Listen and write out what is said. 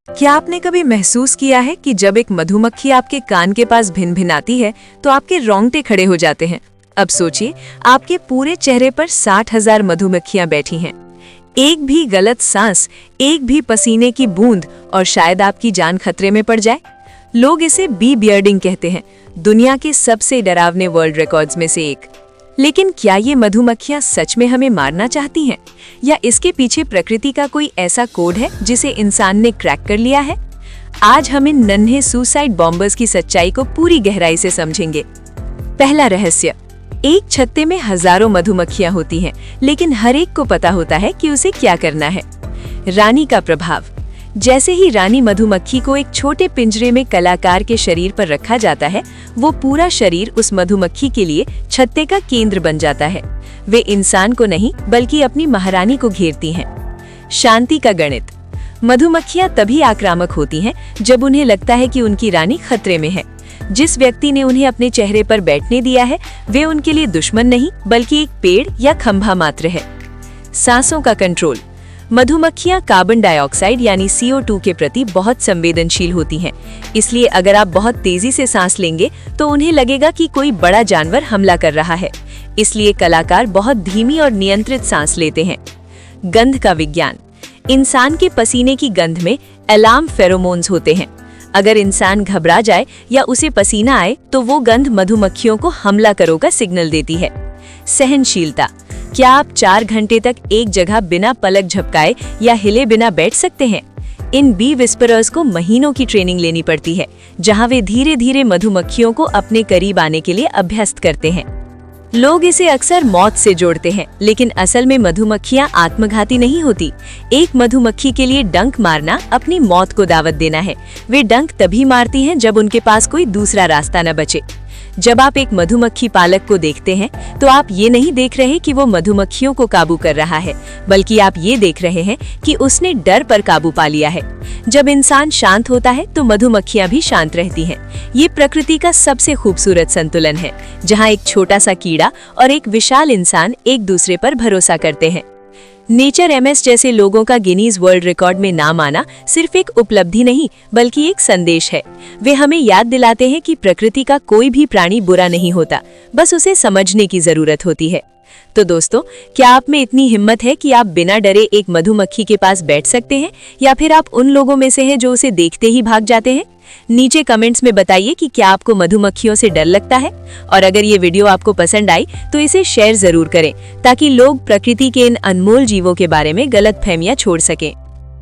क्या आपने कभी महसूस किया है कि जब एक मधुमक्खी आपके कान के पास भिनभिनाती है तो आपके रोंगटे खड़े हो जाते हैं। अब सोचिए, आपके पूरे चेहरे पर 60,000 मधुमक्खियां बैठी हैं। एक भी गलत सांस, एक भी पसीने की बूंद और शायद आपकी जान खतरे में पड़ जाए। लोग इसे बी बियर्डिंग कहते हैं, दुनिया के सबसे डरावने वर्ल्ड रिकॉर्ड्स में से एक। लेकिन क्या ये मधुमक्खियां सच में हमें मारना चाहती हैं, या इसके पीछे प्रकृति का कोई ऐसा कोड है जिसे इंसान ने क्रैक कर लिया है? आज हम इन नन्हे सुसाइड बॉम्बर्स की सच्चाई को पूरी गहराई से समझेंगे। पहला रहस्य, एक छत्ते में हजारों मधुमक्खियां होती हैं, लेकिन हर एक को पता होता है कि उसे क्या करना है। रानी का प्रभाव। जैसे ही रानी मधुमक्खी को एक छोटे पिंजरे में कलाकार के शरीर पर रखा जाता है, वो पूरा शरीर उस मधुमक्खी के लिए छत्ते का केंद्र बन जाता है। वे इंसान को नहीं बल्कि अपनी महारानी को घेरती हैं। शांति का गणित। मधुमक्खियां तभी आक्रामक होती हैं जब उन्हें लगता है कि उनकी रानी खतरे में है। जिस व्यक्ति ने उन्हें अपने चेहरे पर बैठने दिया है, वे उनके लिए दुश्मन नहीं बल्कि एक पेड़ या खंभा मात्र है। सांसों का कंट्रोल। मधुमक्खियां कार्बन डाइऑक्साइड यानी CO2 के प्रति बहुत संवेदनशील होती हैं। इसलिए अगर आप बहुत तेजी से सांस लेंगे तो उन्हें लगेगा कि कोई बड़ा जानवर हमला कर रहा है। इसलिए कलाकार बहुत धीमी और नियंत्रित सांस लेते हैं। गंध का विज्ञान। इंसान के पसीने की गंध में अलार्म फेरोमोन्स होते हैं। अगर इंसान घबरा जाए या उसे पसीना आए तो वो गंध मधुमक्खियों को हमला करो का सिग्नल देती है। सहनशीलता। क्या आप 4 घंटे तक एक जगह बिना पलक झपकाए या हिले बिना बैठ सकते हैं? इन बी विस्परर्स को महीनों की ट्रेनिंग लेनी पड़ती है, जहां वे धीरे धीरे मधुमक्खियों को अपने करीब आने के लिए अभ्यस्त करते हैं। लोग इसे अक्सर मौत से जोड़ते हैं, लेकिन असल में मधुमक्खियां आत्मघाती नहीं होती। एक मधुमक्खी के लिए डंक मारना अपनी मौत को दावत देना है। वे डंक तभी मारती हैं जब उनके पास कोई दूसरा रास्ता न बचे। जब आप एक मधुमक्खी पालक को देखते हैं तो आप ये नहीं देख रहे कि वो मधुमक्खियों को काबू कर रहा है, बल्कि आप ये देख रहे हैं कि उसने डर पर काबू पा लिया है। जब इंसान शांत होता है तो मधुमक्खियां भी शांत रहती हैं। ये प्रकृति का सबसे खूबसूरत संतुलन है, जहां एक छोटा सा कीड़ा और एक विशाल इंसान एक दूसरे पर भरोसा करते हैं। नेचर MS जैसे लोगों का गिनीज वर्ल्ड रिकॉर्ड में नाम आना सिर्फ एक उपलब्धि नहीं बल्कि एक संदेश है। वे हमें याद दिलाते हैं कि प्रकृति का कोई भी प्राणी बुरा नहीं होता, बस उसे समझने की जरूरत होती है। तो दोस्तों, क्या आप में इतनी हिम्मत है कि आप बिना डरे एक मधुमक्खी के पास बैठ सकते हैं, या फिर आप उन लोगों में से हैं जो उसे देखते ही भाग जाते हैं? नीचे कमेंट्स में बताइए कि क्या आपको मधुमक्खियों से डर लगता है। और अगर ये वीडियो आपको पसंद आई तो इसे शेयर जरूर करें, ताकि लोग प्रकृति के इन अनमोल जीवों के बारे में गलतफहमियां छोड़ सकें।